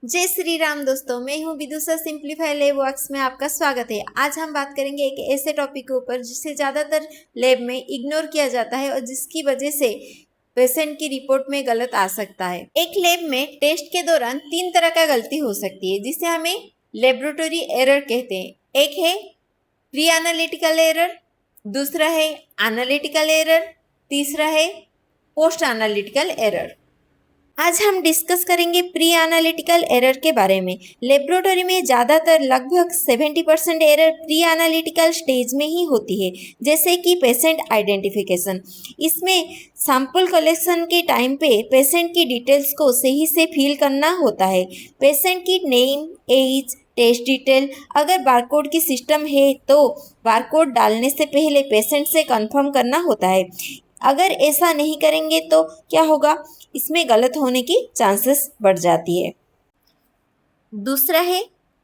जय श्री राम दोस्तों, मैं हूँ विदुषा सिंप्लीफाई लैब वर्क्स में आपका स्वागत है। आज हम बात करेंगे एक ऐसे टॉपिक के ऊपर जिसे ज़्यादातर लैब में इग्नोर किया जाता है और जिसकी वजह से पेशेंट की रिपोर्ट में गलत आ सकता है। एक लैब में टेस्ट के दौरान 3 तरह का गलती हो सकती है जिसे हमें लेबोरेटरी एरर कहते हैं। एक है प्री एनालिटिकल एरर, दूसरा है एनालिटिकल एरर, तीसरा है पोस्ट एनालिटिकल एरर। आज हम डिस्कस करेंगे प्री एनालिटिकल एरर के बारे में। लेबोरेटरी में ज़्यादातर लगभग 70% एरर प्री एनालिटिकल स्टेज में ही होती है, जैसे कि पेशेंट आइडेंटिफिकेशन। इसमें सैंपल कलेक्शन के टाइम पे पेशेंट की डिटेल्स को सही से फिल करना होता है। पेशेंट की नेम, एज, टेस्ट डिटेल, अगर बारकोड की सिस्टम है तो बारकोड डालने से पहले पेशेंट से कंफर्म करना होता है। अगर ऐसा नहीं करेंगे तो क्या होगा, इसमें गलत होने की चांसेस बढ़ जाती है। दूसरा है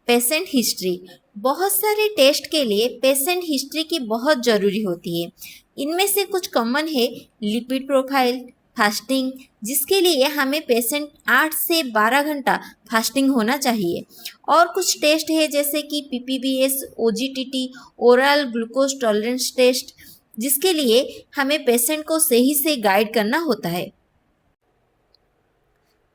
पेशेंट हिस्ट्री। बहुत सारे टेस्ट के लिए पेशेंट हिस्ट्री की बहुत ज़रूरी होती है। इनमें से कुछ कॉमन है लिपिड प्रोफाइल, फास्टिंग, जिसके लिए हमें पेशेंट 8 से 12 घंटा फास्टिंग होना चाहिए। और कुछ टेस्ट है जैसे कि PPBS, OGTT, oral glucose tolerance test, जिसके लिए हमें पेशेंट को सही से गाइड करना होता है।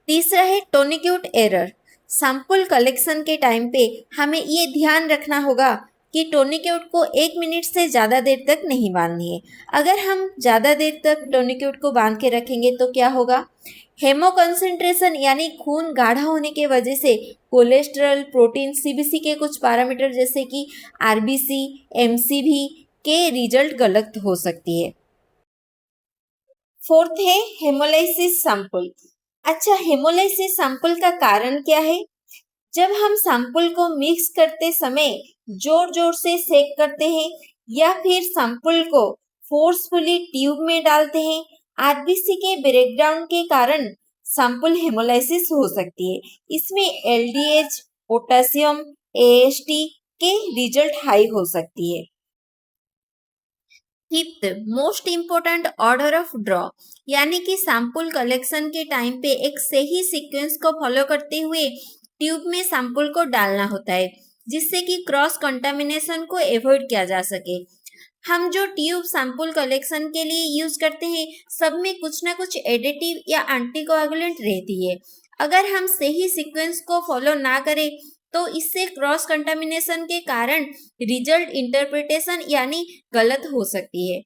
तीसरा है टोनिक्यूट एरर। सैंपल कलेक्शन के टाइम पे हमें ये ध्यान रखना होगा कि टोनिक्यूट को 1 मिनट से ज़्यादा देर तक नहीं बांधनी है। अगर हम ज़्यादा देर तक टोनिक्यूट को बांध के रखेंगे तो क्या होगा, हेमो कंसंट्रेशन यानी खून गाढ़ा होने के वजह से कोलेस्ट्रॉल, प्रोटीन, CBC के कुछ पैरामीटर जैसे कि RBC, MCV के रिजल्ट गलत हो सकती है। फोर्थ है हेमोलाइसिस सैंपल। अच्छा, हेमोलाइसिस सैंपल का कारण क्या है? जब हम सैंपल को मिक्स करते समय जोर जोर से सेक करते हैं या फिर सैंपल को फोर्सफुली ट्यूब में डालते हैं, आरबीसी के ब्रेकडाउन के कारण सैंपल हेमोलाइसिस हो सकती है। इसमें LDH, पोटेशियम, AST के रिजल्ट हाई हो सकती है। Fifth most important order of draw, यानी कि सैंपल कलेक्शन के टाइम पे एक सही सीक्वेंस को फॉलो करते हुए ट्यूब में सैंपल को डालना होता है, जिससे कि क्रॉस कंटामिनेशन को अवॉइड किया जा सके। हम जो ट्यूब सैंपल कलेक्शन के लिए यूज करते हैं, सब में कुछ ना कुछ एडिटिव या एंटीकोएगुलेंट रहती है। अगर हम सही सीक्वेंस को फॉलो ना करें तो इससे क्रॉस कंटामिनेशन के कारण रिजल्ट इंटरप्रिटेशन यानी गलत हो सकती है।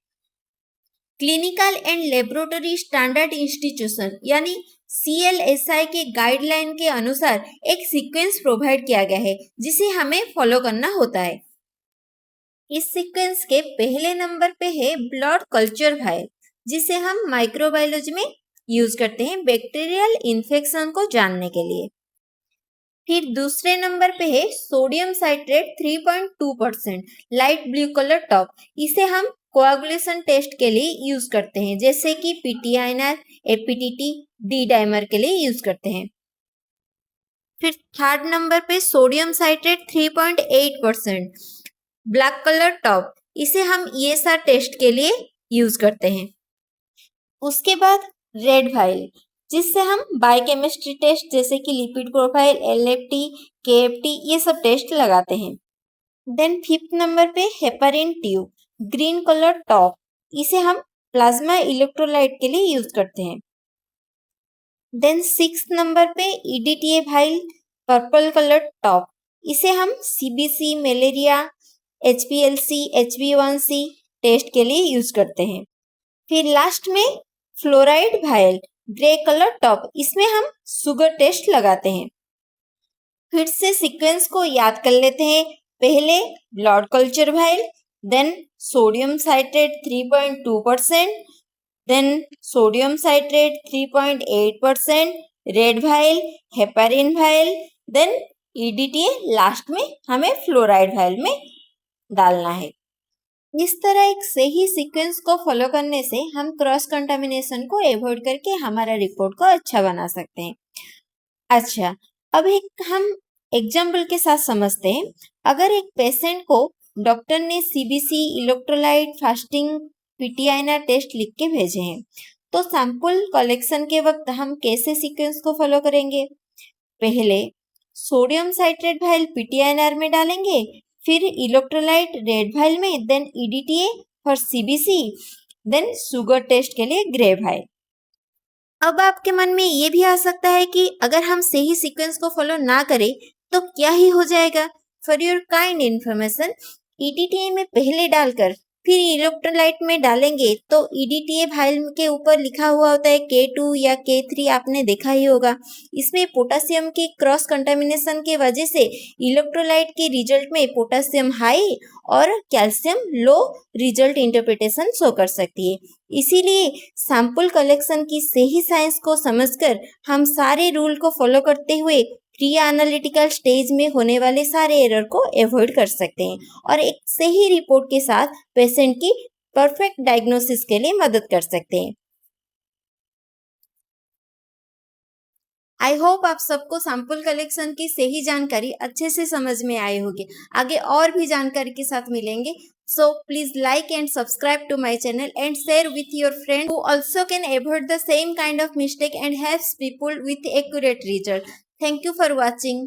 Clinical and laboratory standard institution यानी CLSI के गाइडलाइन के अनुसार एक सीक्वेंस प्रोवाइड किया गया है जिसे हमें फॉलो करना होता है। इस सीक्वेंस के पहले नंबर पे है ब्लड कल्चर वायल, जिसे हम माइक्रोबायोलॉजी में यूज करते हैं बैक्टीरियल इन्फेक्शन को जानने के लिए। फिर दूसरे नंबर पे है sodium citrate 3.2%, light blue colour top. इसे हम कोआगुलेशन टेस्ट के लिए यूज करते हैं, जैसे कि PTINR, APTT, D डाइमर के लिए यूज करते हैं। फिर थर्ड नंबर पे sodium citrate 3.8%, black colour top. इसे हम ESR टेस्ट के लिए यूज करते हैं। उसके बाद रेड वाइल, जिससे हम बायोकेमिस्ट्री टेस्ट जैसे कि लिपिड प्रोफाइल, LFT, KFT ये सब टेस्ट लगाते हैं। देन फिफ्थ नंबर पे heparin tube, green colour top. इसे हम प्लाज्मा इलेक्ट्रोलाइट के लिए यूज करते हैं। देन सिक्स नंबर पे EDTA while, purple colour top. इसे हम CBC, malaria, HPLC, HB1C test के लिए यूज करते हैं। फिर लास्ट में fluoride vial, grey colour top. इसमें हम शुगर टेस्ट लगाते हैं। फिर से सीक्वेंस को याद कर लेते हैं। पहले blood culture vial, then sodium citrate 3.2%, then sodium citrate 3.8%, red vial, heparin vial, then EDTA, last में हमें फ्लोराइड वायल में डालना है। इस तरह एक सही सीक्वेंस को फॉलो करने से हम क्रॉस कंटामिनेशन को अवॉइड करके हमारा रिपोर्ट को अच्छा बना सकते हैं। अच्छा, अब एक हम एग्जाम्पल के साथ समझते हैं। अगर एक पेशेंट को डॉक्टर ने CBC, electrolyte, fasting, PTINR test लिख के भेजे हैं, तो सैंपल कलेक्शन के वक्त हम कैसे सीक्वेंस को फॉलो करेंगे? पहले सोडियम साइट्रेट वाइल पीटीआईएनआर में डालेंगे, फिर इलेक्ट्रोलाइट रेड वाइल में, then EDTA for CBC, then sugar test के लिए ग्रे वाइल। अब आपके मन में ये भी आ सकता है कि अगर हम सही सीक्वेंस को फॉलो ना करें तो क्या ही हो जाएगा। For your kind information, EDTA में पहले डालकर फिर इलेक्ट्रोलाइट में डालेंगे तो ईडीटीए वाइल के ऊपर लिखा हुआ होता है K2 या K3, आपने देखा ही होगा। इसमें पोटेशियम की क्रॉस कंटामिनेशन के वजह से इलेक्ट्रोलाइट के रिजल्ट में पोटेशियम हाई और कैल्शियम लो रिजल्ट इंटरप्रिटेशन शो कर सकती है। इसीलिए सैंपल कलेक्शन की सही साइंस को समझकर हम सारे रूल को फॉलो करते हुए प्री एनालिटिकल स्टेज में होने वाले सारे एरर को अवॉइड कर सकते हैं और एक सही रिपोर्ट के साथ पेशेंट की परफेक्ट डायग्नोसिस के लिए मदद कर सकते हैं। आई होप आप सबको सैंपल कलेक्शन की सही जानकारी अच्छे से समझ में आए होगी। आगे और भी जानकारी के साथ मिलेंगे। So please like and subscribe to my channel and share with your friends who also can avoid the same kind of mistake and helps people with accurate result. Thank you for watching.